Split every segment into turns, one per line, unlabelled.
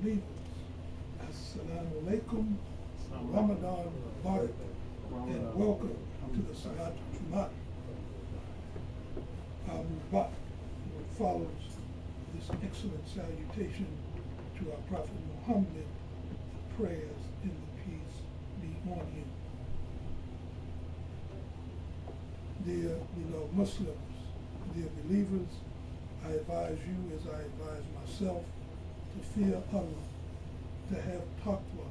believers. Assalamu alaikum, Ramadan Mubarak, and welcome to the Salat Jumat. But what follows this excellent salutation to our Prophet Muhammad, prayers and the peace be on him. Dear beloved Muslims, dear believers, I advise you as I advise myself to fear Allah, to have taqwa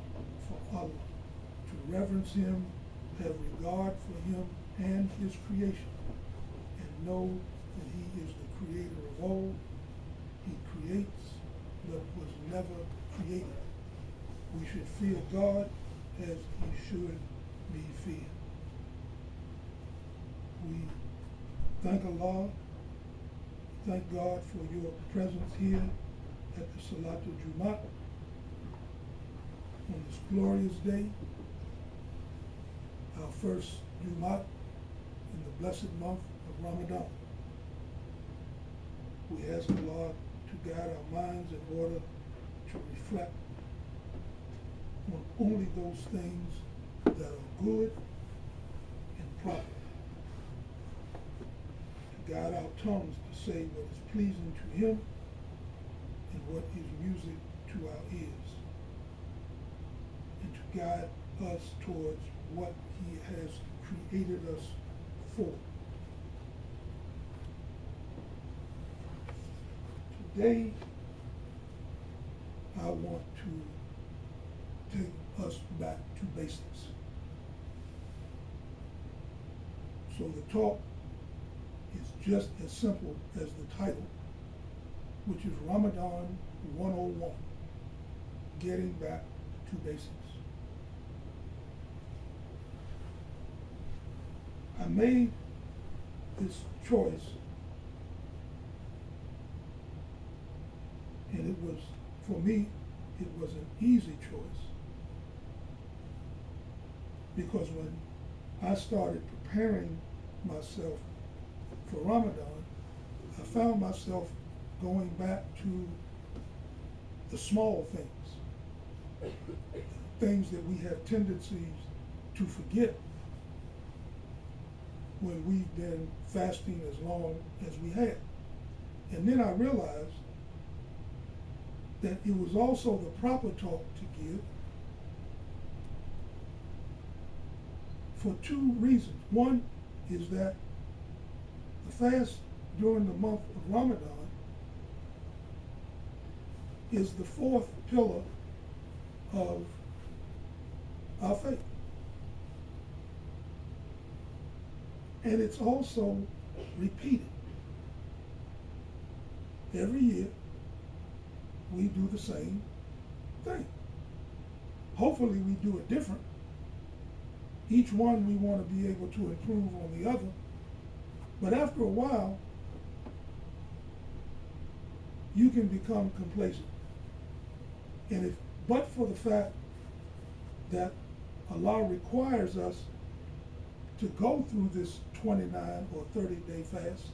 for Allah, to reverence Him, have regard for Him and His creation, and know that He is the creator of all. He creates but was never created. We should fear God as He should be feared. We thank Allah, thank God for your presence here at the Salatul Jumat on this glorious day, our first Jumat in the blessed month of Ramadan. We ask Allah to guide our minds in order to reflect on only those things that are good and proper, to guide our tongues to say what is pleasing to Him and what is music to our ears, and to guide us towards what He has created us for. Today, I want to take us back to basics. So the talk is just as simple as the title, which is Ramadan 101, Getting Back to Basics. I made this choice, and it was, for me, it was an easy choice, because when I started preparing myself for Ramadan, I found myself going back to the small things, things that we have tendencies to forget when we've been fasting as long as we have. And then I realized that it was also the proper talk to give for two reasons. One is that the fast during the month of Ramadan is the fourth pillar of our faith. And it's also repeated. Every year, we do the same thing. Hopefully we do it different. Each one we want to be able to improve on the other. But after a while, you can become complacent. And but for the fact that Allah requires us to go through this 29 or 30-day fast,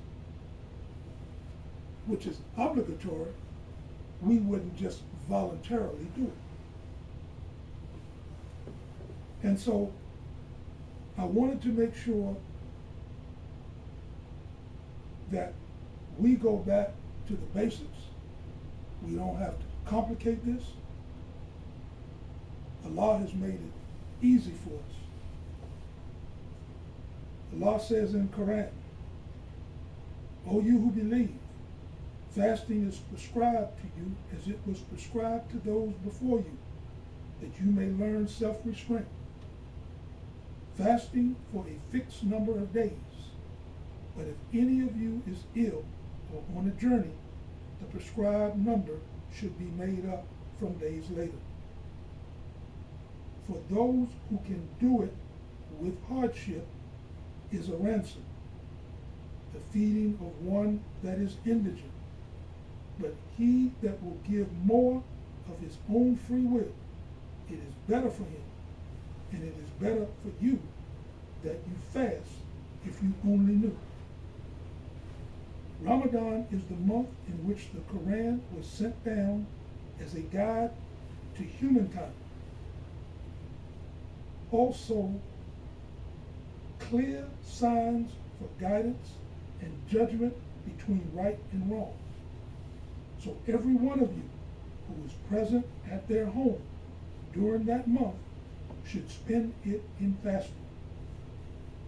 which is obligatory, we wouldn't just voluntarily do it. And so I wanted to make sure that we go back to the basics. We don't have to complicate this. Allah has made it easy for us. Allah says in Quran, O you who believe, fasting is prescribed to you as it was prescribed to those before you, that you may learn self-restraint. Fasting for a fixed number of days. But if any of you is ill or on a journey, the prescribed number should be made up from days later. For those who can do it with hardship is a ransom, the feeding of one that is indigent. But he that will give more of his own free will, it is better for him, and it is better for you that you fast if you only knew. Ramadan is the month in which the Quran was sent down as a guide to humankind. Also, clear signs for guidance and judgment between right and wrong. So every one of you who is present at their home during that month should spend it in fasting.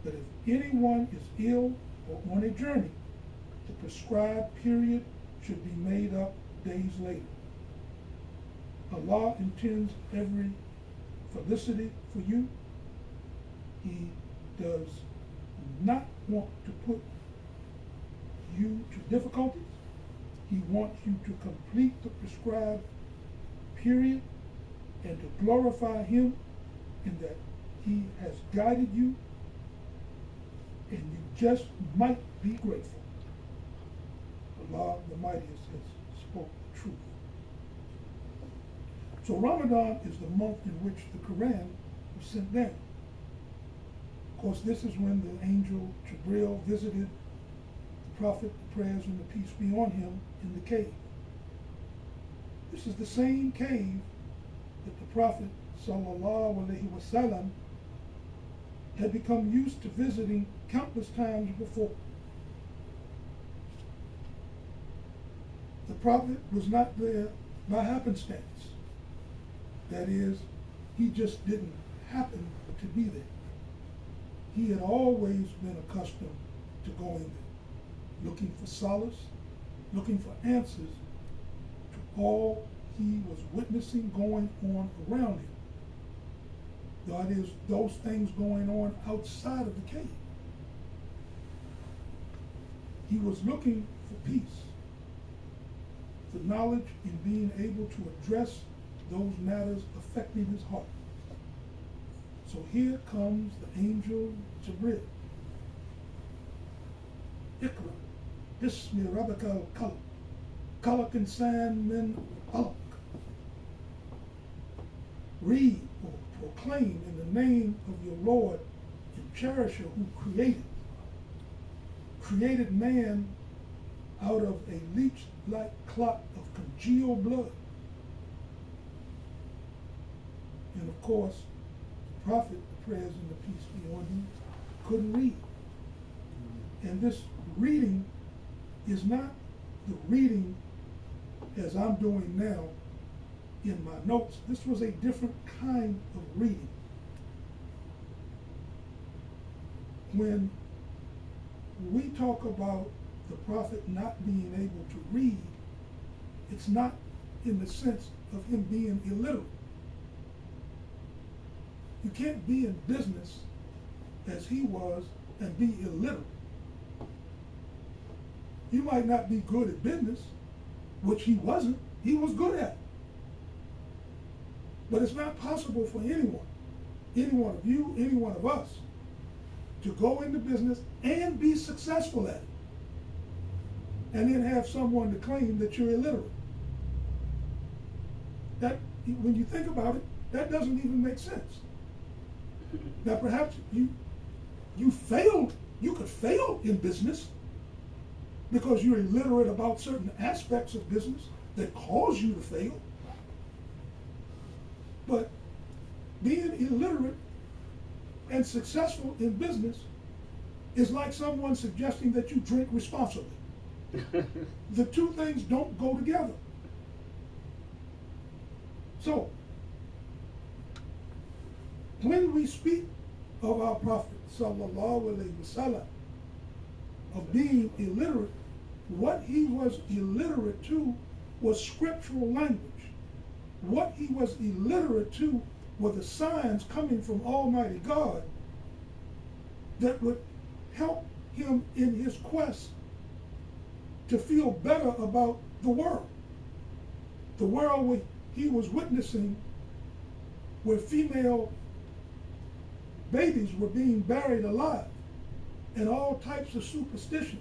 But if anyone is ill or on a journey, the prescribed period should be made up days later. Allah intends every felicity for you. He does not want to put you to difficulties. He wants you to complete the prescribed period and to glorify Him in that He has guided you, and you just might be grateful. Allah the Mightiest has spoken the truth. So Ramadan is the month in which the Quran was sent down. Of course, this is when the angel Jibril visited the Prophet, the prayers and the peace be on him, in the cave. This is the same cave that the Prophet sallallahu alaihi wasallam had become used to visiting countless times before. The Prophet was not there by happenstance. That is, he just didn't happen to be there. He had always been accustomed to going there, looking for solace, looking for answers to all he was witnessing going on around him. That is, those things going on outside of the cave. He was looking for peace, for knowledge in being able to address those matters affecting his heart. So here comes the angel Jibril. Iqra, Bismi Rabbika al-Qalb, Khalaq insan min alaq. Read or proclaim in the name of your Lord and cherisher who created man out of a leech-like clot of congealed blood. And of course, the Prophet, the prayers and the peace be on him, couldn't read. And this reading is not the reading as I'm doing now in my notes. This was a different kind of reading. When we talk about the Prophet not being able to read, it's not in the sense of him being illiterate. You can't be in business as he was and be illiterate. You might not be good at business, which he wasn't. He was good at it. But it's not possible for any one of you, any one of us, to go into business and be successful at it, and then have someone to claim that you're illiterate. That, when you think about it, that doesn't even make sense. Now perhaps you failed, you could fail in business because you're illiterate about certain aspects of business that cause you to fail. But being illiterate and successful in business is like someone suggesting that you drink responsibly. The two things don't go together. So, when we speak of our Prophet sallallahu alaihi wasallam of being illiterate, what he was illiterate to was scriptural language. What he was illiterate to were the signs coming from Almighty God that would help him in his quest to feel better about the world. The world where he was witnessing, where female babies were being buried alive, and all types of superstitions,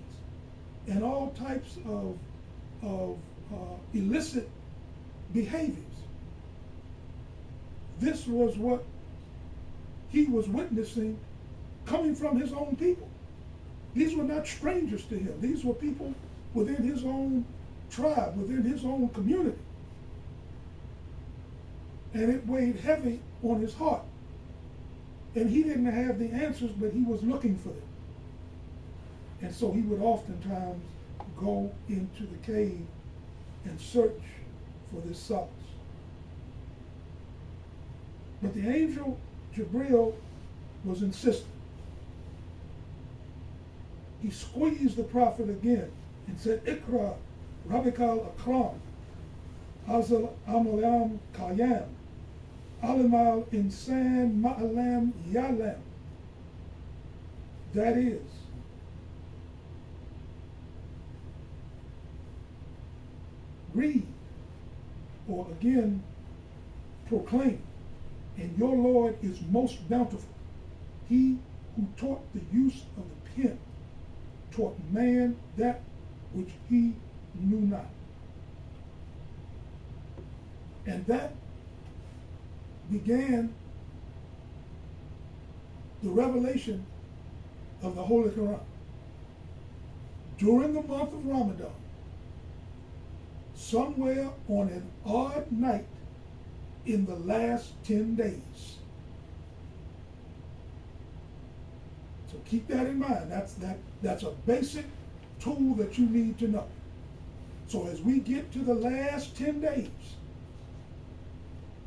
and all types of illicit behaviors. This was what he was witnessing coming from his own people. These were not strangers to him. These were people within his own tribe, within his own community. and it weighed heavy on his heart. And he didn't have the answers, but he was looking for them. And so he would oftentimes go into the cave and search for this solace. But the angel Jibril was insistent. He squeezed the prophet again and said, Ikra, Rabikal Akram, Hazal Amalam Kayam, Alimal Insan Ma'alam Yalam. That is, read, or again, proclaim, and your Lord is most bountiful. He who taught the use of the pen taught man that which he knew not. And that began the revelation of the Holy Quran. During the month of Ramadan, somewhere on an odd night in the last 10 days. So keep that in mind. That's a basic tool that you need to know. So as we get to the last 10 days,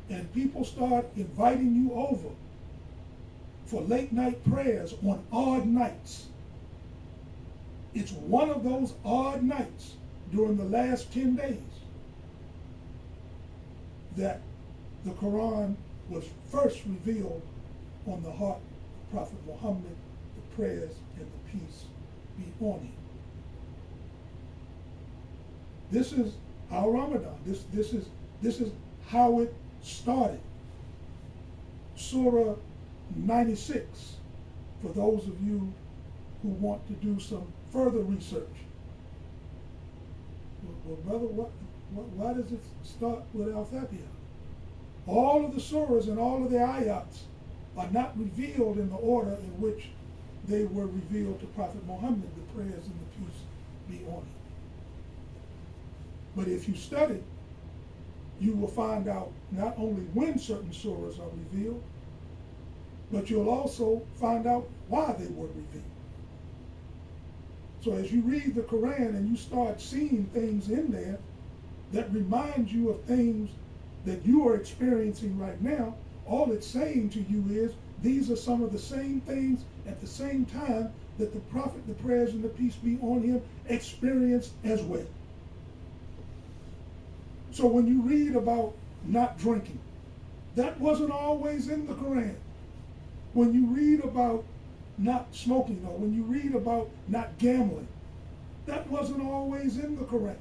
and people start inviting you over for late night prayers on odd nights, it's one of those odd nights during the last 10 days that the Quran was first revealed on the heart of Prophet Muhammad, the prayers and the peace be on him. This is our Ramadan. This is how it started. Surah 96, for those of you who want to do some further research. Well, brother, why does it start with Al-Fatiha? All of the surahs and all of the ayats are not revealed in the order in which they were revealed to Prophet Muhammad, the prayers and the peace be on him. But if you study, you will find out not only when certain surahs are revealed, but you'll also find out why they were revealed. So as you read the Quran and you start seeing things in there that remind you of things that you are experiencing right now, all it's saying to you is these are some of the same things at the same time that the Prophet, the prayers and the peace be on him, experienced as well. So when you read about not drinking, that wasn't always in the Quran. When you read about not smoking, or when you read about not gambling, that wasn't always in the Quran.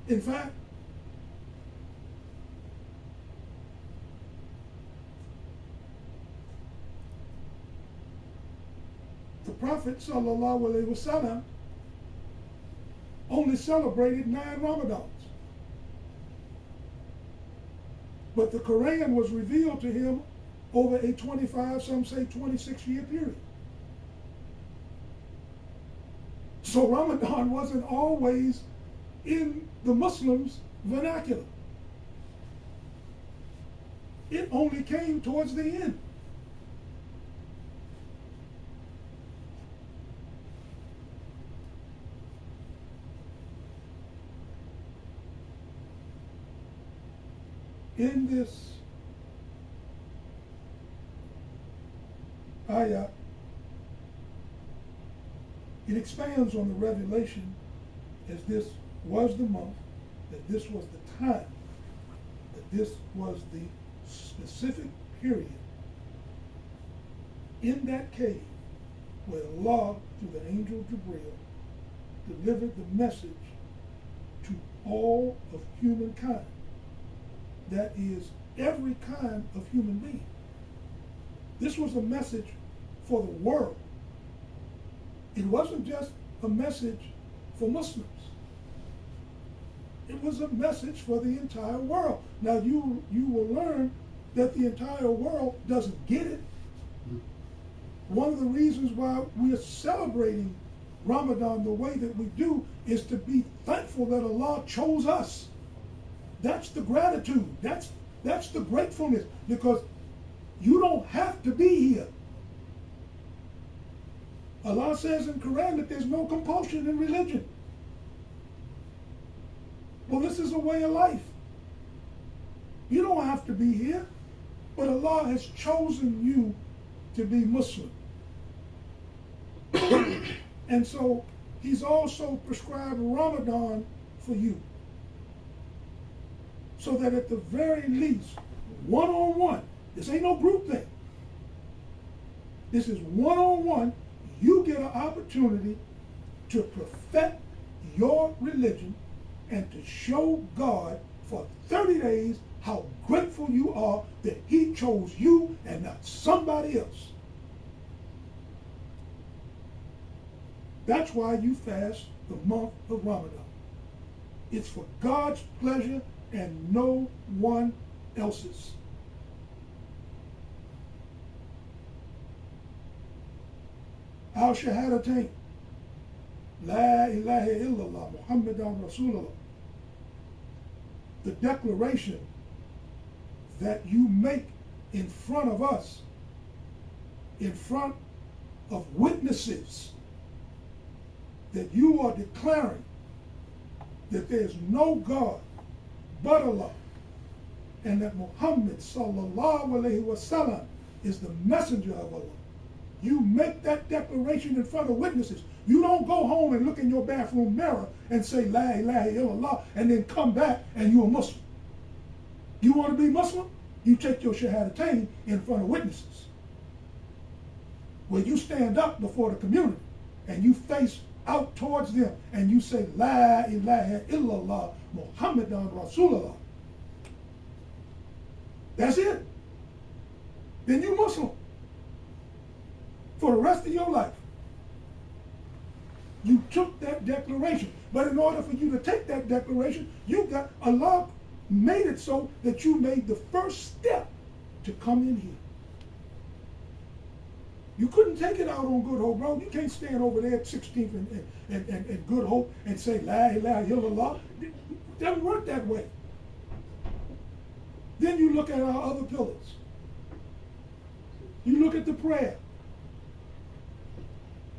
In fact, the Prophet ﷺ only celebrated 9 Ramadans. But the Quran was revealed to him over a 25, some say 26-year period. So Ramadan wasn't always in the Muslims' vernacular. It only came towards the end. In this ayah, it expands on the revelation as this was the month, that this was the time, that this was the specific period in that cave where Allah, through the angel Jibril, delivered the message to all of humankind. That is, every kind of human being. This was a message for the world. It wasn't just a message for Muslims. It was a message for the entire world. Now you will learn that the entire world doesn't get it. One of the reasons why we are celebrating Ramadan the way that we do is to be thankful that Allah chose us. That's the gratitude. That's the gratefulness, because you don't have to be here. Allah says in Quran that there's no compulsion in religion. Well, this is a way of life. You don't have to be here, but Allah has chosen you to be Muslim. And so He's also prescribed Ramadan for you, so that at the very least, one-on-one, this ain't no group thing. This is one-on-one. You get an opportunity to perfect your religion and to show God for 30 days how grateful you are that He chose you and not somebody else. That's why you fast the month of Ramadan. It's for God's pleasure and no one else's. Al-Shahadatain, La ilaha illallah, Muhammadan Rasulullah. The declaration that you make in front of us, in front of witnesses, that you are declaring that there's no God but Allah, and that Muhammad sallallahu alayhi wasallam is the messenger of Allah. You make that declaration in front of witnesses. You don't go home and look in your bathroom mirror and say La ilaha illallah and then come back and you're a Muslim. You want to be Muslim? You take your shahadatain in front of witnesses, where you stand up before the community and you face out towards them and you say La ilaha illallah Muhammadan Rasulullah. That's it. Then you're Muslim for the rest of your life. You took that declaration. But in order for you to take that declaration, Allah made it so that you made the first step to come in here. You couldn't take it out on Good Hope Road. You can't stand over there at 16th and Good Hope and say La ilaha illallah. It doesn't work that way. Then you look at our other pillars. You look at the prayer.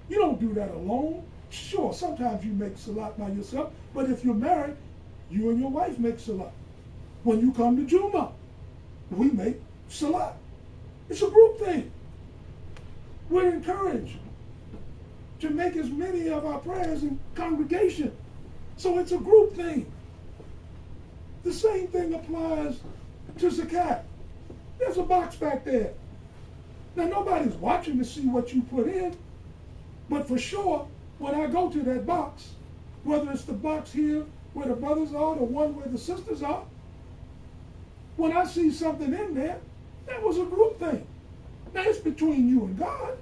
You don't do that alone. Sure, sometimes you make salat by yourself, but if you're married, you and your wife make salat. When you come to Jummah, we make salat. It's a group thing. We're encouraged to make as many of our prayers in congregation. So it's a group thing. The same thing applies to zakat. There's a box back there. Now nobody's watching to see what you put in, but for sure, when I go to that box, whether it's the box here where the brothers are, the one where the sisters are, when I see something in there, that was a group thing. Now it's between you and God,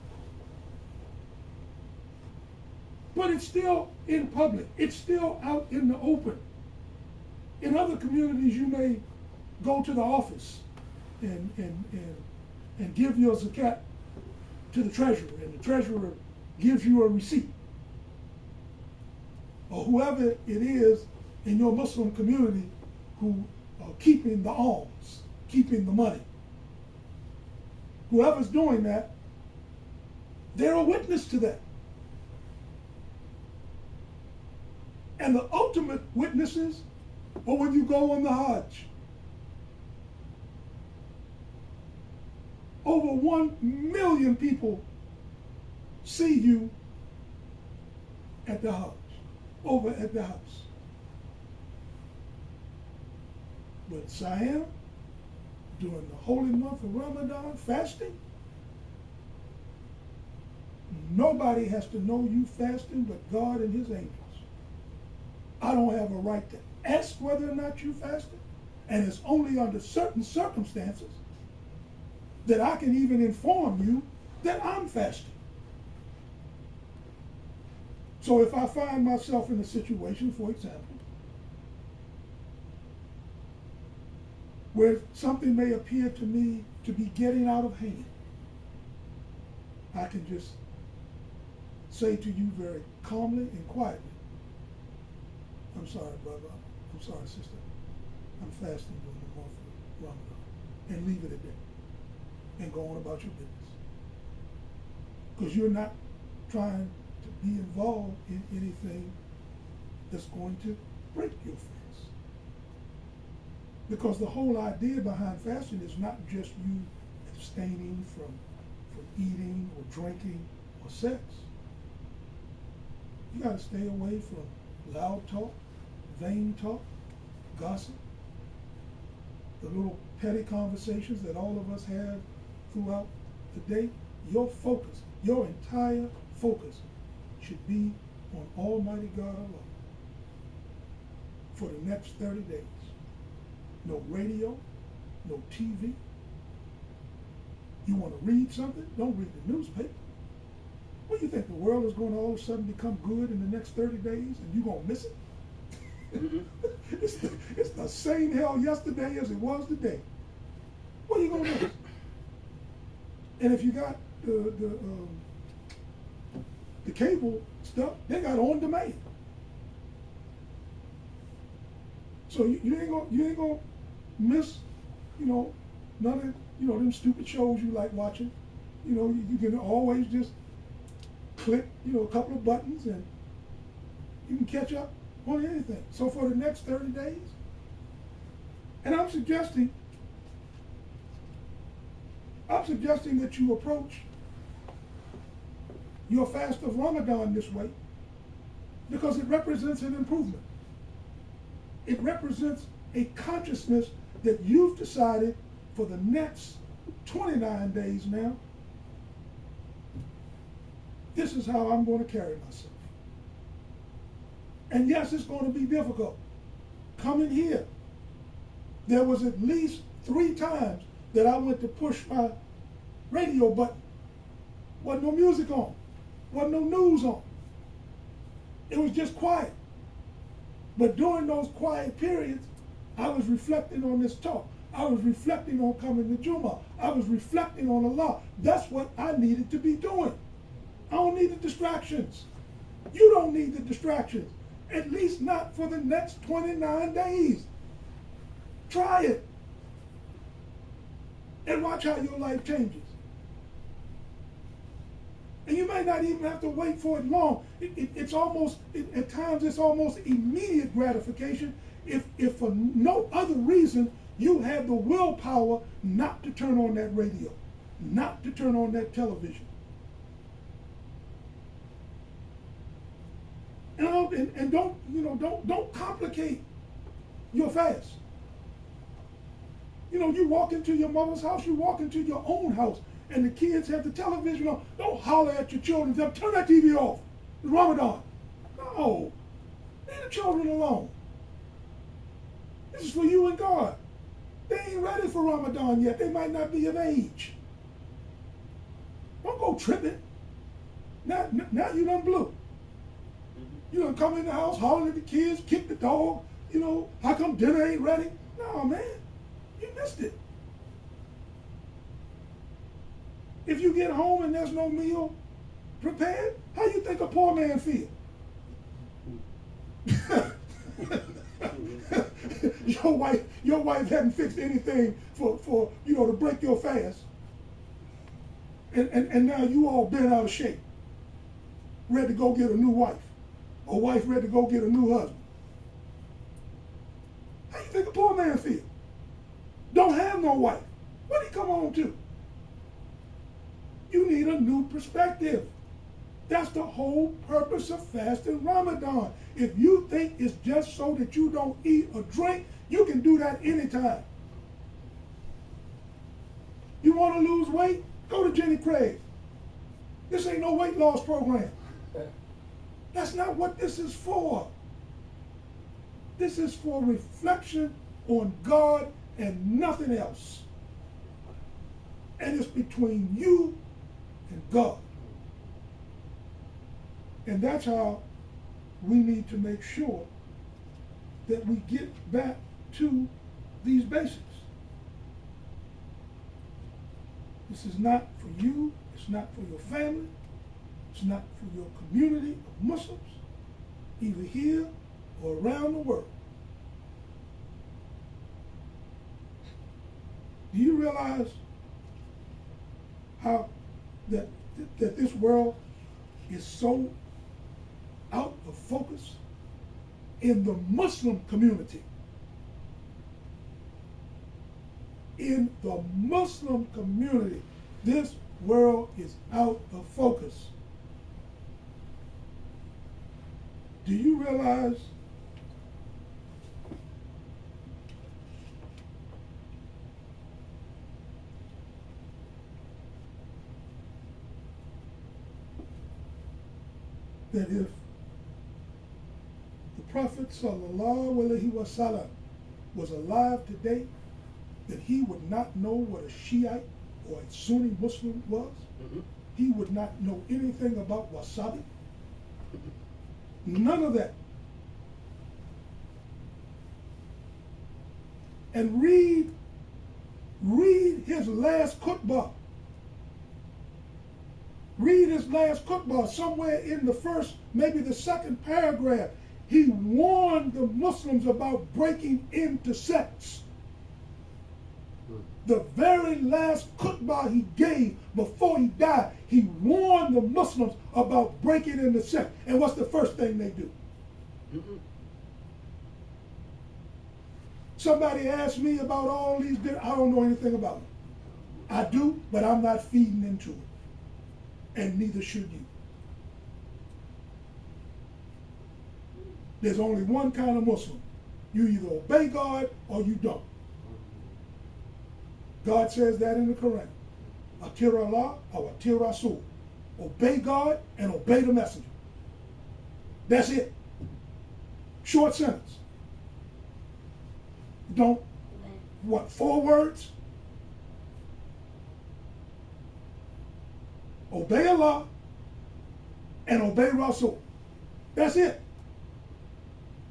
but it's still in public. It's still out in the open. In other communities, you may go to the office and give your zakat to the treasurer, and the treasurer gives you a receipt. Or whoever it is in your Muslim community who are keeping the alms, keeping the money. Whoever's doing that, they're a witness to that. And the ultimate witnesses are when you go on the Hajj. Over 1 million people see you at the Hajj, over at the house. But Siam, during the holy month of Ramadan, fasting, nobody has to know you fasting but God and His angels. I don't have a right to ask whether or not you fasted, and it's only under certain circumstances that I can even inform you that I'm fasting. So if I find myself in a situation, for example, where something may appear to me to be getting out of hand, I can just say to you very calmly and quietly, I'm sorry, brother. I'm sorry, sister. I'm fasting during the month of Ramadan and leave it at that and go on about your business. Because you're not trying to be involved in anything that's going to break your fast. Because the whole idea behind fasting is not just you abstaining from eating or drinking or sex. You got to stay away from loud talk, vain talk, gossip, the little petty conversations that all of us have throughout the day. Your focus, your entire focus should be on Almighty God alone for the next 30 days. No radio, no TV. You want to read something? Don't read the newspaper. What do you think, the world is going to all of a sudden become good in the next 30 days and you're going to miss it? Mm-hmm. it's the same hell yesterday as it was today. What are you going to miss? And if you got the cable stuff, they got on demand. So you ain't gonna miss, none of them stupid shows you like watching. You can always just click, a couple of buttons and you can catch up on anything. So for the next 30 days, and I'm suggesting that you approach your fast of Ramadan this way because it represents an improvement. It represents a consciousness that you've decided for the next 29 days now, this is how I'm going to carry myself. And yes, it's going to be difficult. Coming here, there was at least 3 times that I went to push my radio button. Wasn't no music on. Wasn't no news on. It was just quiet. But during those quiet periods, I was reflecting on this talk. I was reflecting on coming to Jummah. I was reflecting on Allah. That's what I needed to be doing. I don't need the distractions. You don't need the distractions. At least not for the next 29 days. Try it. And watch how your life changes. And you may not even have to wait for it long. It's almost, at times it's almost immediate gratification if for no other reason you have the willpower not to turn on that radio, not to turn on that television. And don't complicate your fast. You walk into your mother's house, you walk into your own house, and the kids have the television on. Don't holler at your children. Turn that TV off. It's Ramadan. No. Leave the children alone. This is for you and God. They ain't ready for Ramadan yet. They might not be of age. Don't go tripping. Now you done blew. You done come in the house, hollering at the kids, kick the dog. How come dinner ain't ready? No, man. You missed it. If you get home and there's no meal prepared, how you think a poor man feel? Your wife hadn't fixed anything for to break your fast. And now you all bent out of shape. Ready to go get a new wife. Or wife ready to go get a new husband. How you think a poor man feel? Don't have no wife. What did he come home to? You need a new perspective. That's the whole purpose of fasting Ramadan. If you think it's just so that you don't eat or drink, you can do that anytime. You want to lose weight? Go to Jenny Craig. This ain't no weight loss program. That's not what this is for. This is for reflection on God and nothing else. And it's between you and God. And that's how we need to make sure that we get back to these basics. This is not for you, it's not for your family, it's not for your community of Muslims, either here or around the world. Do you realize how that this world is so out of focus? In the Muslim community, this world is out of focus. Do you realize that if the Prophet sallallahu alaihi wasallam was alive today, that he would not know what a Shiite or a Sunni Muslim was? He would not know anything about wasabi. None of that. And read his last khutbah. Read his last khutbah somewhere in the first, maybe the second paragraph. He warned the Muslims about breaking into sects. The very last khutbah he gave before he died, he warned the Muslims about breaking into sects. And what's the first thing they do? Somebody asked me about all these, I don't know anything about them. I do, but I'm not feeding into it. And neither should you. There's only one kind of Muslim. You either obey God or you don't. God says that in the Quran. Atir Allah or atir Rasul. Obey God and obey the messenger. That's it. Short sentence. Don't, what, 4 words? Obey Allah and obey Rasul. That's it.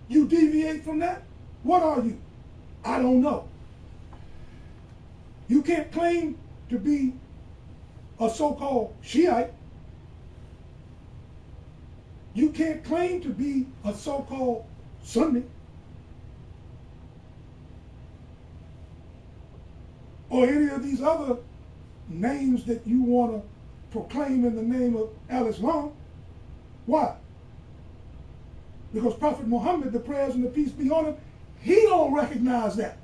You deviate from that? What are you? I don't know. You can't claim to be a so-called Shiite. You can't claim to be a so-called Sunni. Or any of these other names that you want to proclaim in the name of al-Islam. Why? Because Prophet Muhammad, the prayers and the peace be on him, he don't recognize that.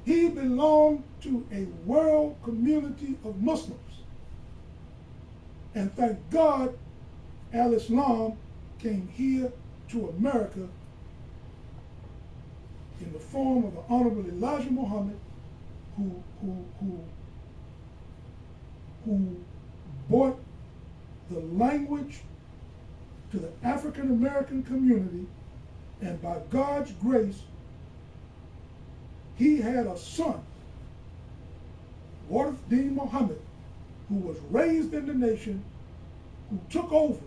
He belonged to a world community of Muslims. And thank God al-Islam came here to America in the form of the Honorable Elijah Muhammad, who brought the language to the African American community, and by God's grace, he had a son, Warith Deen Muhammad, who was raised in the nation, who took over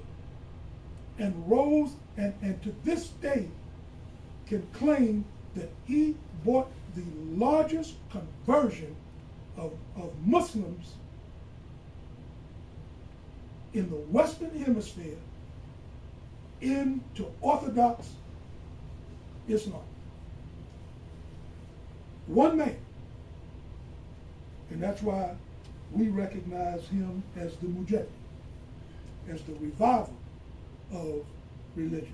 and rose, and to this day can claim that he brought the largest conversion of Muslims in the Western Hemisphere into Orthodox Islam. One man. And that's why we recognize him as the Mujaddid, as the revival of religion.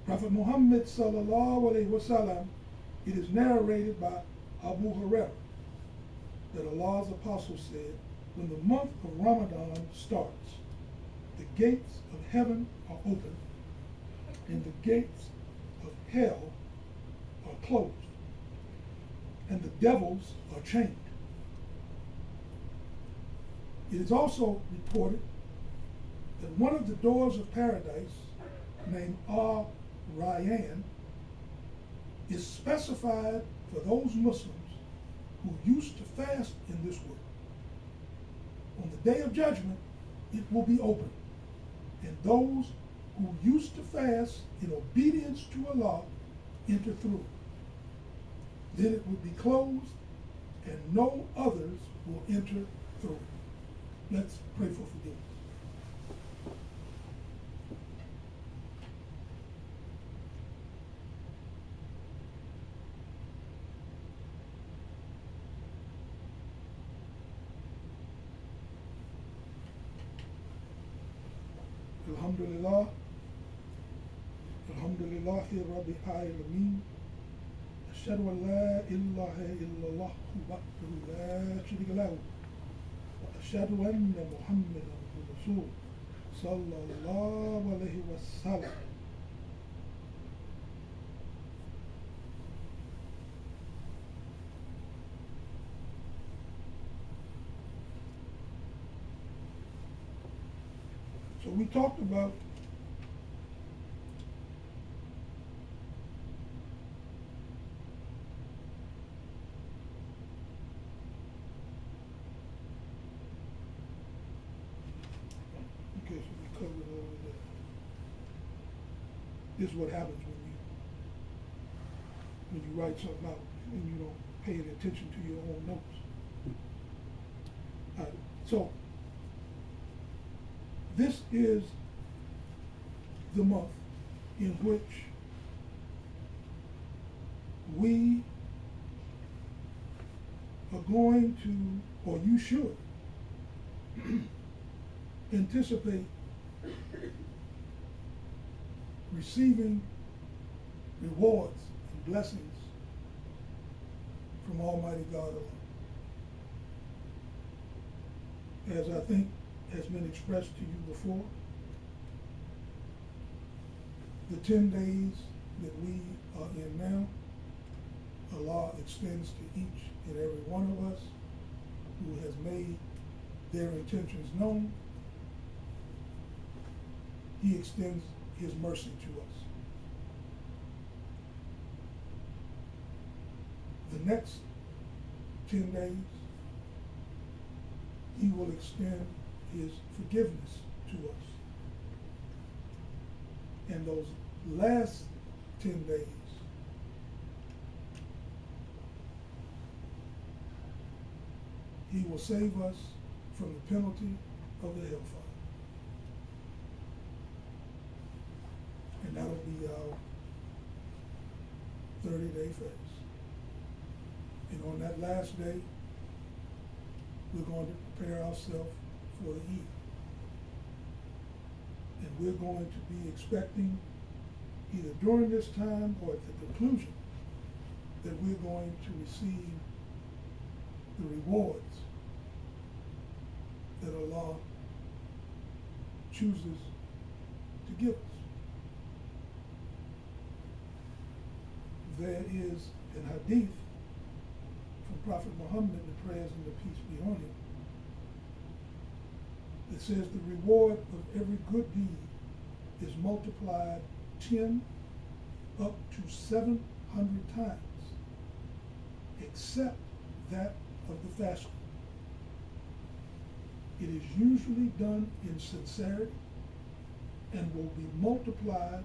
Prophet Muhammad sallallahu alaihi wasallam, it is narrated by Abu Hurairah that Allah's apostle said, when the month of Ramadan starts, the gates of heaven are open and the gates of hell are closed, and the devils are chained. It is also reported that one of the doors of paradise, named Rayyan, is specified for those Muslims who used to fast in this world. On the day of judgment, it will be open, and those who used to fast in obedience to Allah enter through. Then it will be closed, and no others will enter through. Let's pray for forgiveness. Alhamdulillah. Alhamdulillahi Rabbil Alameen. Ashhadu an la ilaha illallah wahdahu la sharika lahu. Wa ashhadu anna Muhammadan Rasul sallallahu alayhi wa sallam. So we talked about okay, so we covered all of that. This is what happens when you write something out and you don't pay any attention to your own notes. All right, so this is the month in which we are going to, or you should, anticipate receiving rewards and blessings from Almighty God alone. As I think has been expressed to you before, the 10 days that we are in now, Allah extends to each and every one of us who has made their intentions known. He extends His mercy to us. The next 10 days, He will extend His forgiveness to us. And those last 10 days, He will save us from the penalty of the hellfire. And that'll be our 30-day fast. And on that last day, we're going to prepare ourselves for the Eid. And we're going to be expecting, either during this time or at the conclusion, that we're going to receive the rewards that Allah chooses to give us. There is an hadith from Prophet Muhammad, the prayers and the peace be on him, that says the reward of every good deed is multiplied 10 up to 700 times, except that of the fasting. It is usually done in sincerity and will be multiplied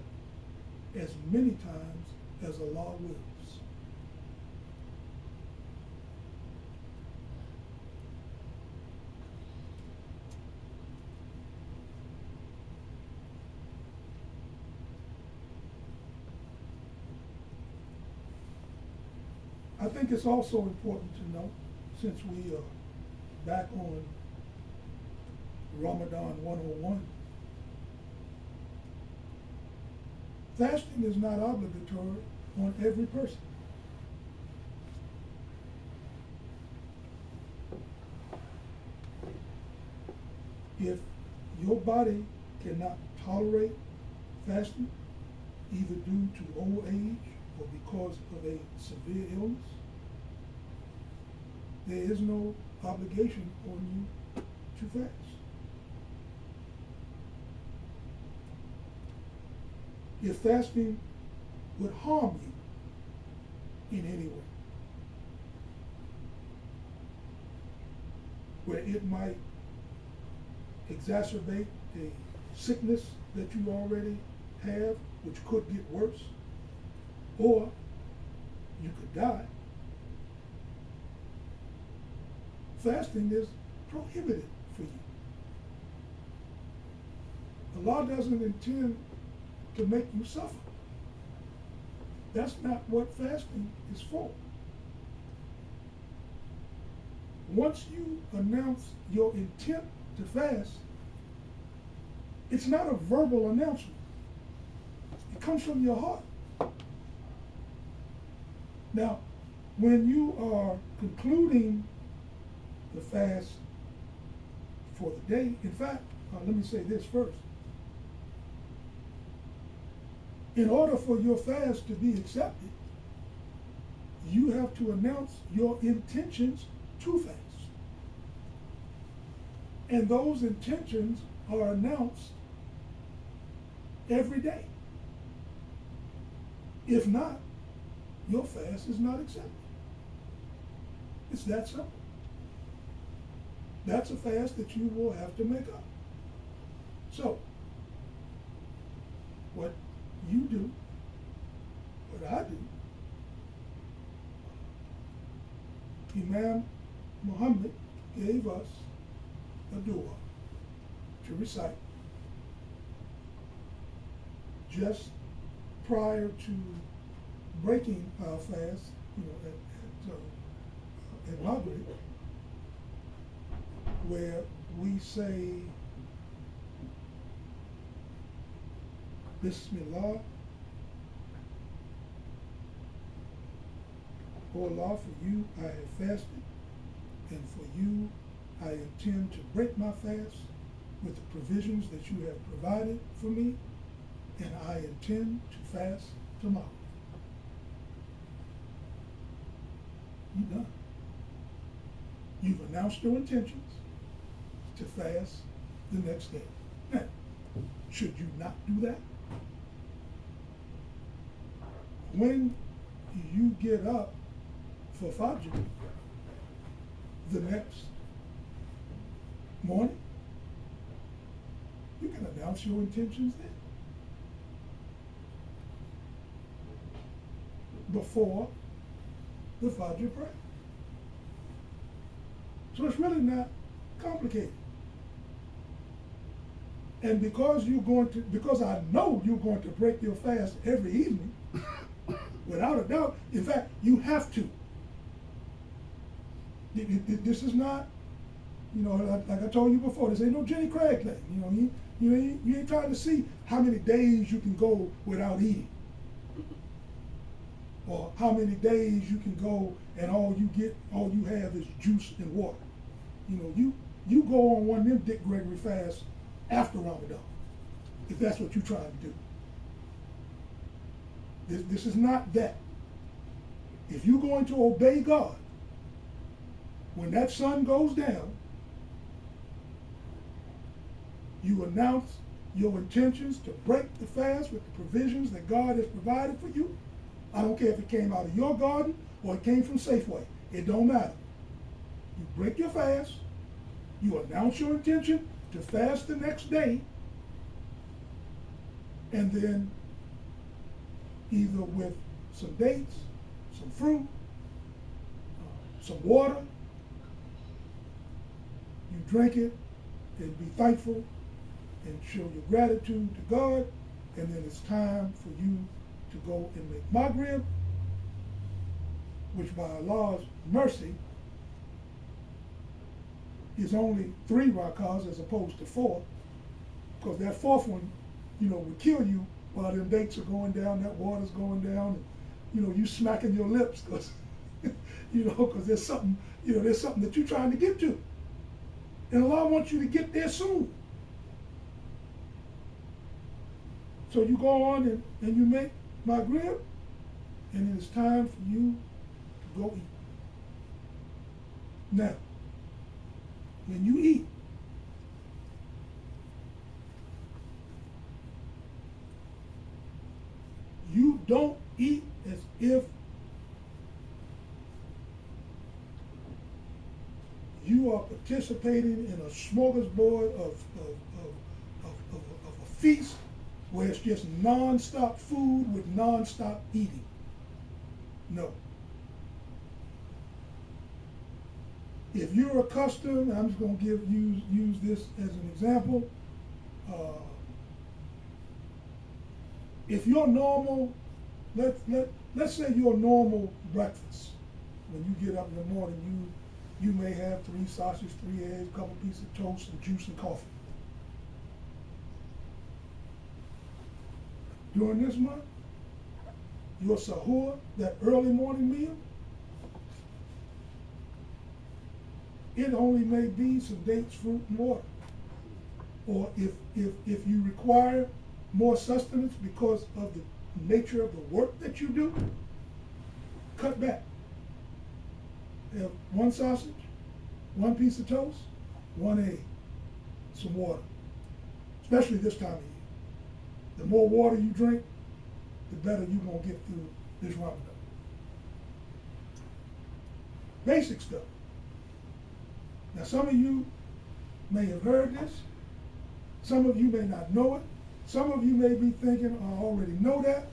as many times as Allah wills. I think it's also important to note, since we are back on Ramadan 101, fasting is not obligatory on every person. If your body cannot tolerate fasting, either due to old age or because of a severe illness, there is no obligation on you to fast. If fasting would harm you in any way, where it might exacerbate a sickness that you already have, which could get worse, or you could die, fasting is prohibited for you. Allah doesn't intend to make you suffer. That's not what fasting is for. Once you announce your intent to fast, it's not a verbal announcement. It comes from your heart. Now, when you are concluding the fast for the day, in fact, let me say this first. In order for your fast to be accepted, you have to announce your intentions to fast. And those intentions are announced every day. If not, your fast is not accepted. It's that simple. That's a fast that you will have to make up. So, what you do, what I do, Imam Muhammad gave us a dua to recite just prior to breaking our fast, at Maghrib, where we say, Bismillah, O Allah, for you I have fasted, and for you I intend to break my fast with the provisions that you have provided for me, and I intend to fast tomorrow. You're done. You've announced your intentions to fast the next day. Now, should you not do that? When you get up for Fajr the next morning, you can announce your intentions then. Before the Fajr prayer. So it's really not complicated. And because I know you're going to break your fast every evening, without a doubt, in fact, you have to. This is not, like I told you before, this ain't no Jenny Craig thing. You ain't trying to see how many days you can go without eating. Or how many days you can go and all you have is juice and water. You go on one of them Dick Gregory fasts after Ramadan, if that's what you're trying to do. This is not that. If you're going to obey God, when that sun goes down, you announce your intentions to break the fast with the provisions that God has provided for you. I don't care if it came out of your garden or it came from Safeway. It don't matter. You break your fast, you announce your intention to fast the next day, and then either with some dates, some fruit, some water, you drink it and be thankful and show your gratitude to God, and then it's time for you to go and make Maghrib, which by Allah's mercy is only 3 rakahs as opposed to 4, because that 4th one, would kill you while them dates are going down, that water's going down, and, you smacking your lips, because, because there's something that you're trying to get to. And Allah wants you to get there soon. So you go on and you make Maghrib, and then it's time for you to go eat. Now, when you eat, you don't eat as if you are participating in a smorgasbord of a feast where it's just non-stop food with non-stop eating. No. If you're accustomed, I'm just going to use this as an example, If your normal, let's say your normal breakfast, when you get up in the morning, you may have 3 sausages, 3 eggs, a couple pieces of toast, some juice and coffee. During this month, your sahur, that early morning meal, it only may be some dates, fruit, and water. Or if you require more sustenance because of the nature of the work that you do, cut back. Have 1 sausage, 1 piece of toast, 1 egg, some water, especially this time of year. The more water you drink, the better you're going to get through this Ramadan. Basic stuff. Now, some of you may have heard this. Some of you may not know it. Some of you may be thinking, I already know that.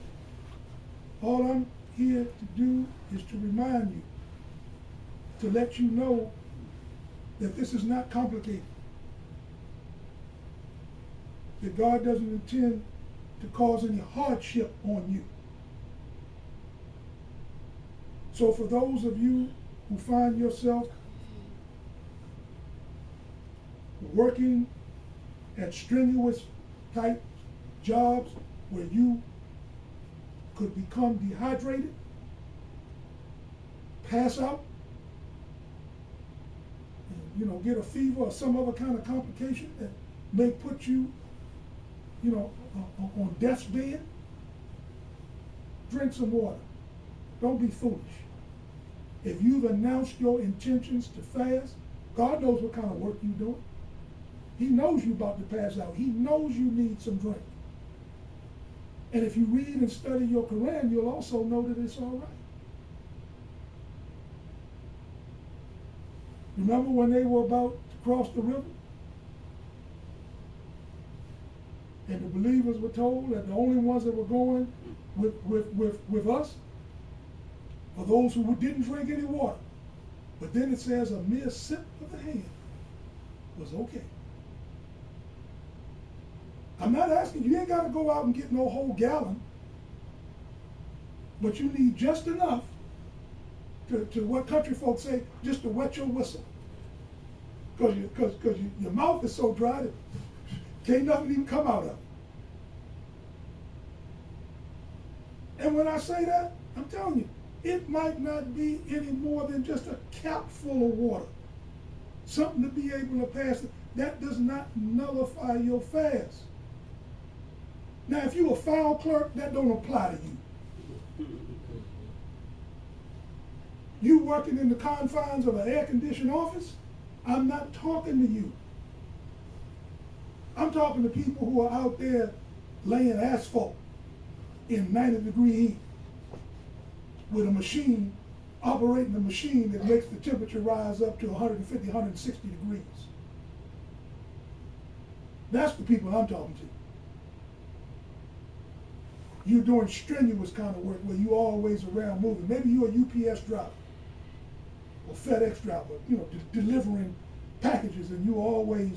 All I'm here to do is to remind you, to let you know that this is not complicated. That God doesn't intend to cause any hardship on you. So for those of you who find yourself working at strenuous type jobs where you could become dehydrated, pass out, and, get a fever or some other kind of complication that may put you, on death's bed, drink some water. Don't be foolish. If you've announced your intentions to fast, God knows what kind of work you're doing. He knows you're about to pass out. He knows you need some drink. And if you read and study your Quran, you'll also know that it's all right. Remember when they were about to cross the river? And the believers were told that the only ones that were going with us are those who didn't drink any water. But then it says a mere sip of the hand was okay. I'm not asking, you ain't got to go out and get no whole gallon, but you need just enough to what country folks say, just to wet your whistle. Because your mouth is so dry that can't nothing even come out of it. And when I say that, I'm telling you, it might not be any more than just a cap full of water. Something to be able to pass. That does not nullify your fast. Now, if you're a file clerk, that don't apply to you. You working in the confines of an air-conditioned office, I'm not talking to you. I'm talking to people who are out there laying asphalt in 90-degree heat with a machine, operating a machine that makes the temperature rise up to 150, 160 degrees. That's the people I'm talking to. You're doing strenuous kind of work where you're always around moving. Maybe you're a UPS driver or FedEx driver, delivering packages, and you're always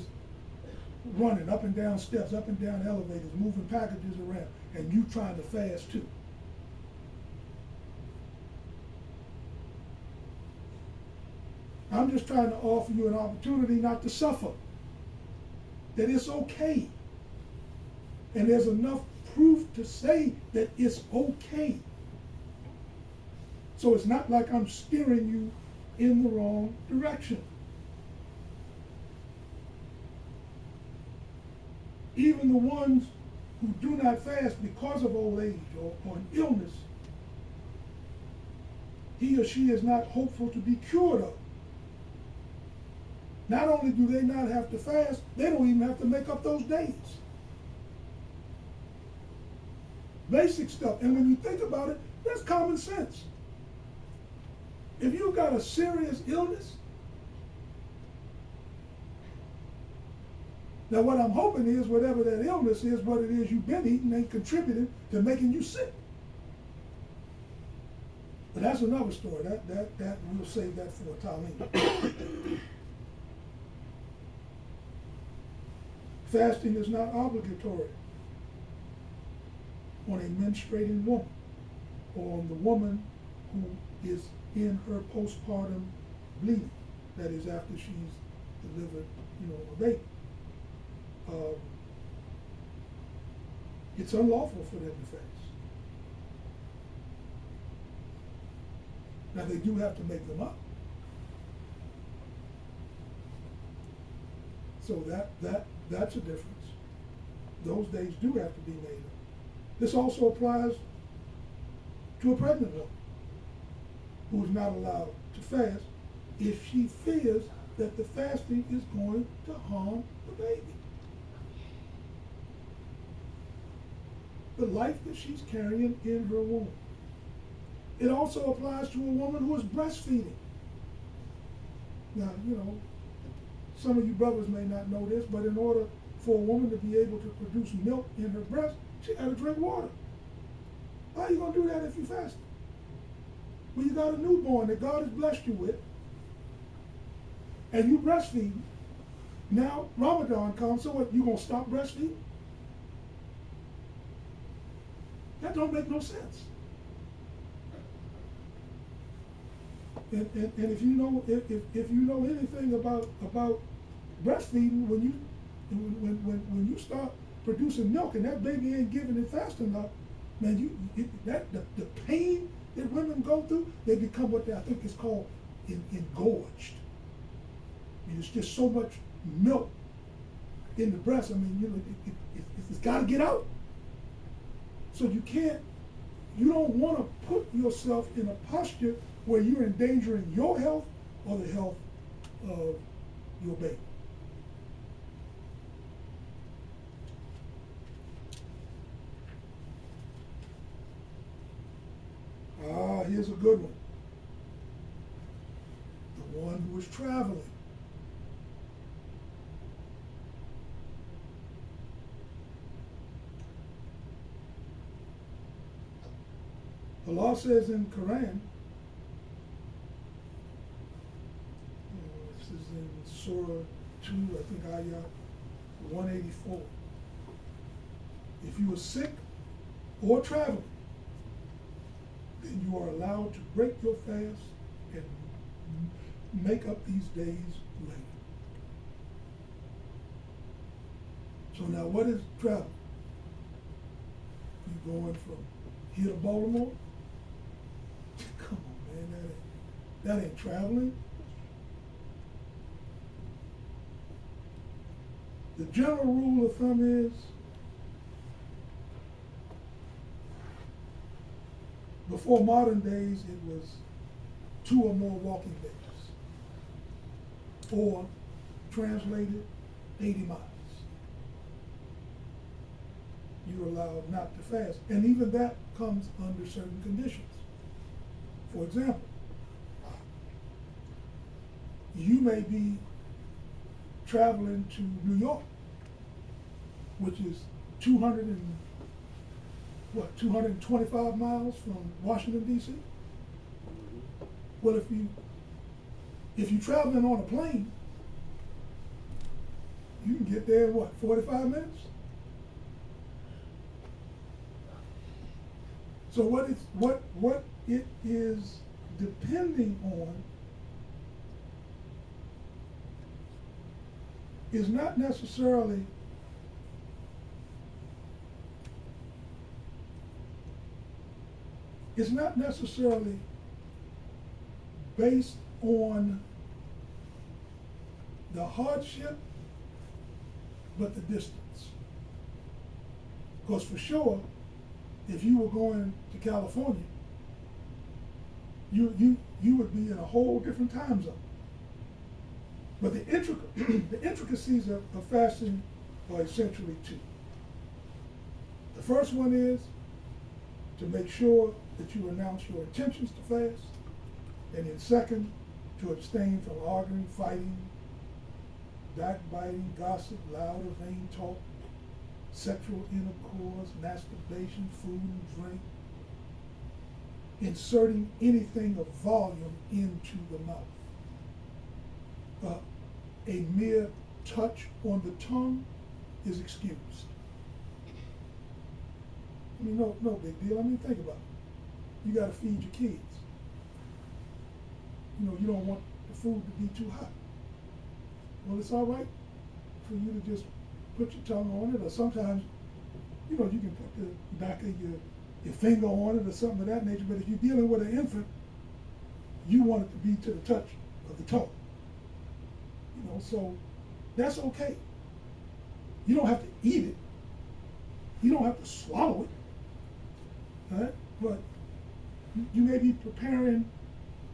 running up and down steps, up and down elevators, moving packages around, and you trying to fast too. I'm just trying to offer you an opportunity not to suffer. That it's okay. And there's enough proof to say that it's okay. So it's not like I'm steering you in the wrong direction. Even the ones who do not fast because of old age or an illness, he or she is not hopeful to be cured of. Not only do they not have to fast, they don't even have to make up those days. Basic stuff. And when you think about it, that's common sense. If you've got a serious illness, now what I'm hoping is whatever that illness is, what it is you've been eating ain't contributing to making you sick. But that's another story. That we'll save that for Talib. Fasting is not obligatory. on a menstruating woman, or on the woman who is in her postpartum bleeding, that is after she's delivered, a baby. It's unlawful for them to fast. Now they do have to make them up. So that's a difference. Those days do have to be made up. This also applies to a pregnant woman who is not allowed to fast if she fears that the fasting is going to harm the baby. The life that she's carrying in her womb. It also applies to a woman who is breastfeeding. Now, some of you brothers may not know this, but in order for a woman to be able to produce milk in her breast, she got to drink water. How are you going to do that if you fast? Well, you got a newborn that God has blessed you with, and you breastfeed. Now Ramadan comes, so what, you going to stop breastfeeding? That don't make no sense. And if you know if you know anything about breastfeeding, when you start producing milk and that baby ain't giving it fast enough, man, the pain that women go through, they become what I think is called engorged. I mean, it's just so much milk in the breast. I mean, it's got to get out. So you don't want to put yourself in a posture where you're endangering your health or the health of your baby. Here's a good one. The one who is traveling. Allah says in Quran, this is in Surah 2, I think Ayah 184. If you are sick or traveling, then you are allowed to break your fast and make up these days later. So now what is travel? You going from here to Baltimore? Come on, man, that ain't traveling. The general rule of thumb is before modern days, it was 2 or more walking days, or translated 80 miles. You're allowed not to fast, and even that comes under certain conditions. For example, you may be traveling to New York, which is 225 miles from Washington, D.C. Well, if you're traveling on a plane, you can get there in 45 minutes? So what it is depending on is not necessarily based on the hardship, but the distance. Because for sure, if you were going to California, you would be in a whole different time zone. But the intricacies of fasting are essentially 2. The first one is to make sure that you announce your intentions to fast, and then second, to abstain from arguing, fighting, backbiting, gossip, loud or vain talk, sexual intercourse, masturbation, food and drink, inserting anything of volume into the mouth. A mere touch on the tongue is excused. I mean, no big deal. I mean, think about it. You got to feed your kids. You know, you don't want the food to be too hot. Well, it's all right for you to just put your tongue on it, or sometimes, you know, you can put the back of your finger on it or something of that nature. But if you're dealing with an infant, you want it to be to the touch of the tongue. You know, so that's okay. You don't have to eat it. You don't have to swallow it. All right? But you may be preparing.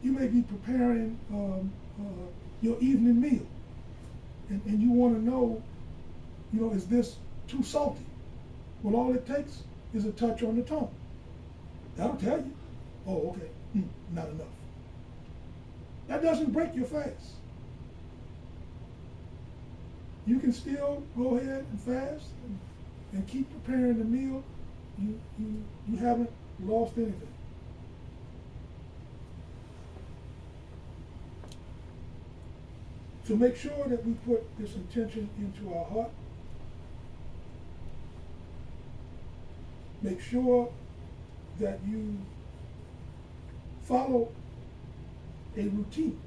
You may be preparing your evening meal, and you want to know, you know, is this too salty? Well, all it takes is a touch on the tongue. That'll tell you. Oh, okay, not enough. That doesn't break your fast. You can still go ahead and fast and keep preparing the meal. You haven't lost anything. So make sure that we put this intention into our heart. Make sure that you follow a routine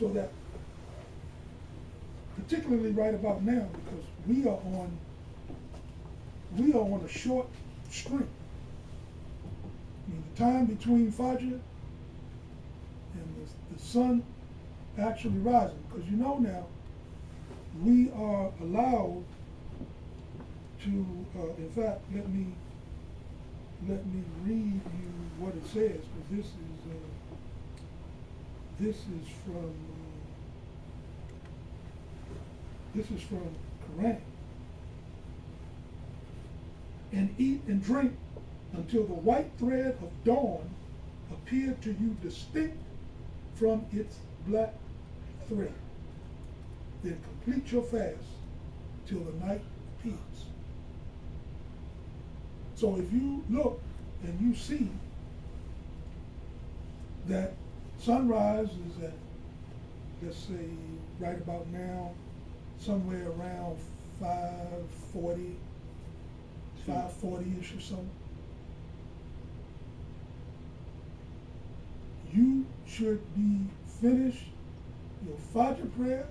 so that, particularly right about now, because we are on a short string. I mean, the time between Fajr and the sun actually rising, because you know now we are allowed to, in fact, let me read you what it says, because this is from Quran. And eat and drink until the white thread of dawn appear to you distinct from its black thread. Then complete your fast till the night appears. So if you look and you see that sunrise is at, let's say, right about now, somewhere around 5:40-ish or so, you should be finished your Fajr prayer,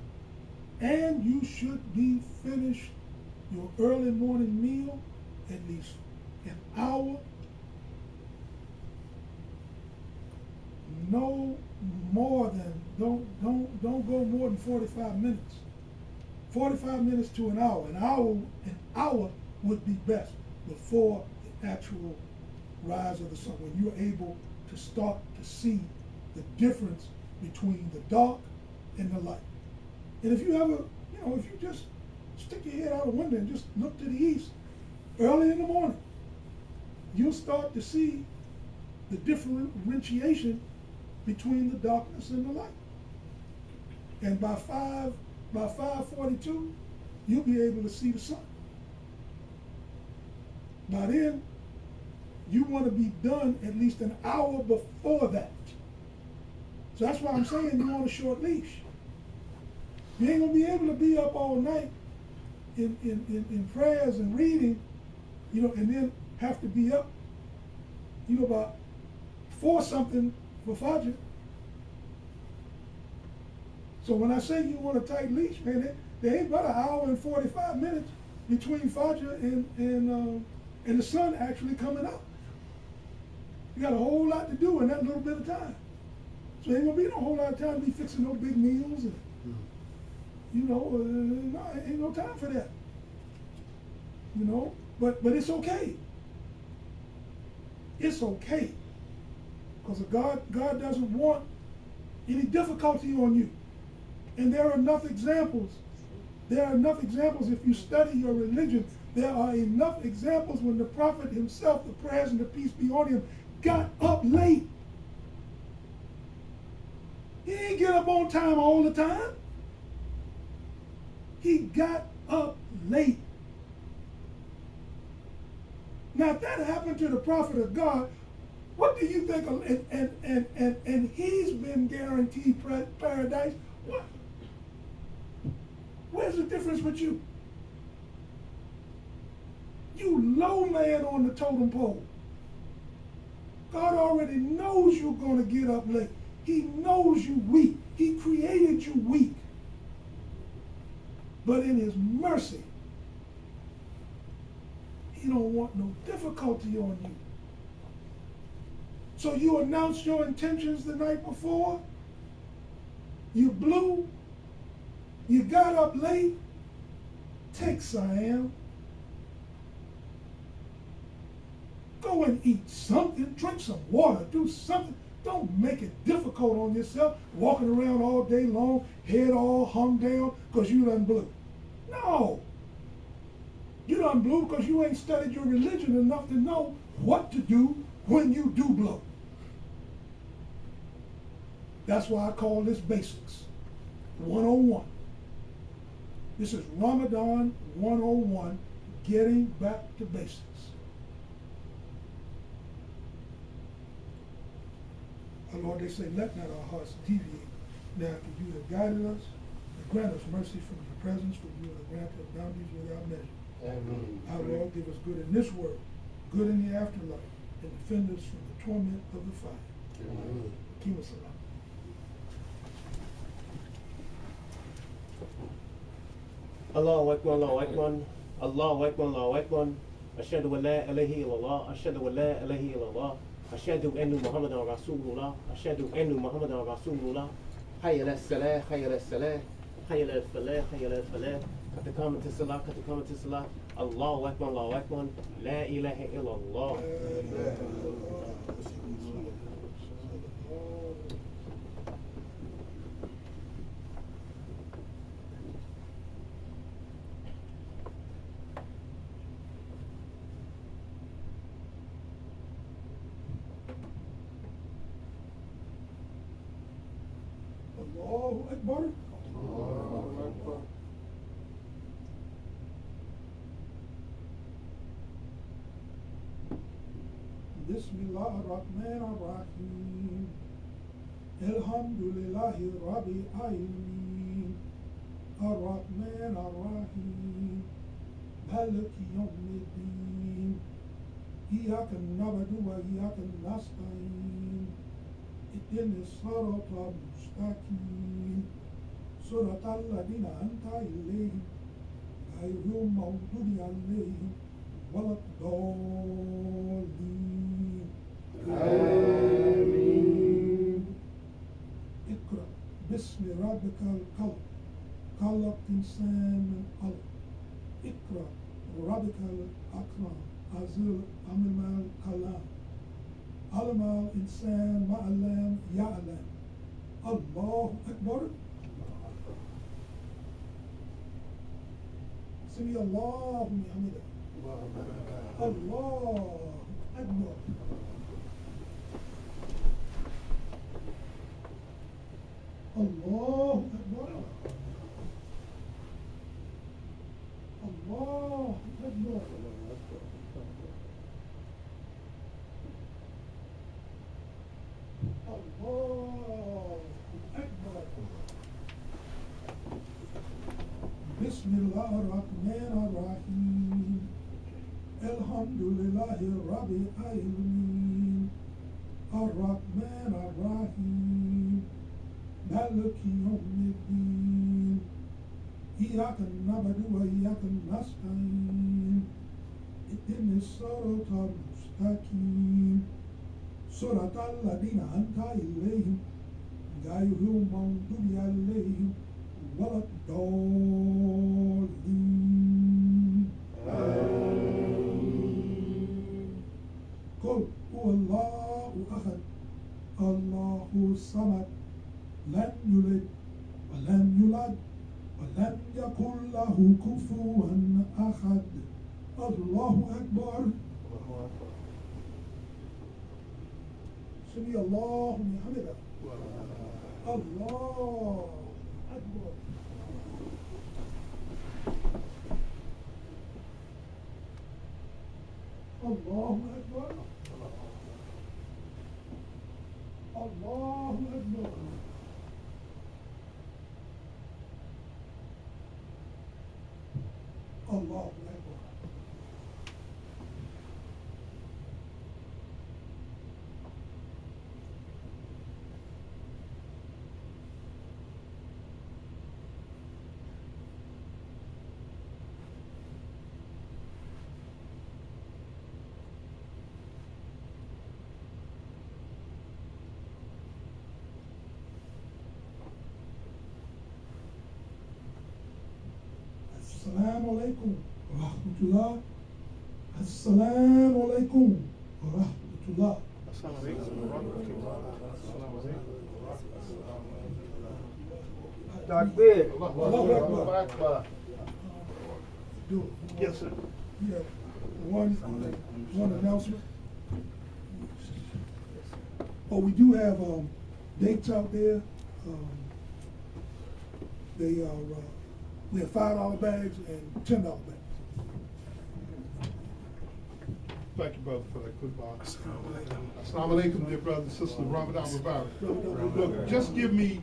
and you should be finished your early morning meal at least an hour, no more than, don't go more than 45 minutes. 45 minutes to an hour. An hour would be best before the actual rise of the sun, when you're able to start to see the difference between the dark and the light. And if you ever, if you just stick your head out the window and just look to the east early in the morning, you'll start to see the differentiation between the darkness and the light. And by 5:42, you'll be able to see the sun. By then, you want to be done at least an hour before that. So that's why I'm saying you're on a short leash. You ain't gonna be able to be up all night in prayers and reading, and then have to be up, about 4 something for Fajr. So when I say you want a tight leash, man, there ain't but an hour and 45 minutes between Fajr and the sun actually coming up. You got a whole lot to do in that little bit of time. So ain't gonna be no whole lot of time to be fixing no big meals and no, ain't no time for that. But it's okay. It's okay. Because God doesn't want any difficulty on you. And there are enough examples. There are enough examples if you study your religion. There are enough examples when the Prophet himself, the prayers and the peace be on him, got up late. He didn't get up on time all the time. He got up late. Now, if that happened to the prophet of God, what do you think? And he's been guaranteed paradise. What? Where's the difference with you? You low man on the totem pole. God already knows you're going to get up late. He knows you weak. He created you weak. But in his mercy, he don't want no difficulty on you. So you announced your intentions the night before. You blew. You got up late. Take Siam. Go and eat something. Drink some water. Do something. Don't make it difficult on yourself, walking around all day long, head all hung down because you done blew. No. You done blew because you ain't studied your religion enough to know what to do when you do blow. That's why I call this Basics 101. This is Ramadan 101, getting back to basics. Our Lord, they say, let not our hearts deviate. Now, after you have guided us, and grant us mercy from your presence, for you have granted bounties without measure. Amen. Our Lord, give us good in this world, good in the afterlife, and defend us from the torment of the fire. Amen. Keep us alive.
Allahu Akbar, Allahu Akbar, Allahu Akbar, Allahu Akbar. Ashhadu an la ilaha illallah, Ashhadu an la ilaha illallah, Ashhadu anna Muhammadan Rasulullah, Ashhadu anna Muhammadan Rasulullah. Hayya ala salah, hayya ala salah, hayya ala falah, hayya ala falah. Kat iqamati salah, kat iqamati salah. Allahu Akbar, Allahu Akbar, la ilaha illallah.
Allahu Akbar. Allahu Akbar. Bismillah ar-Rahman ar-Rahim. Alhamdulillahi Rabbil Alameen. Ar-Rahman ar-Rahim. Maliki Yawmiddin. Iyyaka na'budu wa iyyaka nasta'in. اهدنا الصراط المستقيم صراط الذين أنعمت عليهم غير المغضوب عليهم ولا الضالين. آمين. اقرأ باسم ربك القلم خلق الإنسان من علق. اقرأ ربك الأكرم عزيز علم الكلام. علم الإنسان ما لم يعلم. الله أكبر. سمع الله لمن حمده. الله أكبر. الله أكبر. الله أكبر. الله أكبر. بسم الله الرحمن الرحيم. الحمد لله رب العالمين. الرحمن الرحيم. مالك يوم الدين. إياك نعبد وإياك نستعين. اهدنا الصراط المستقيم صراط الذين أنعمت عليهم غير المغضوب عليهم ولا الضالين. قل هو الله أحد الله الصمد لم يلد ولم يولد ولم يكن له كفوا أحد. الله أكبر. سمع الله لمن حمده. الله أكبر. الله أكبر. الله أكبر. الله أكبر. Assalamu alaikum wa rahmatullah. Assalamu alaikum wa rahmatullah.
Takbir.
Allahu Akbar. Do it.
Yes, sir.
Yeah. One announcement. Oh, we do have dates out there. They are we have $5 bags and $10 bags.
Thank you, brother, for that good box. Assalamu alaikum, dear brothers and sisters. Ramadan Mubarak. Look, just give me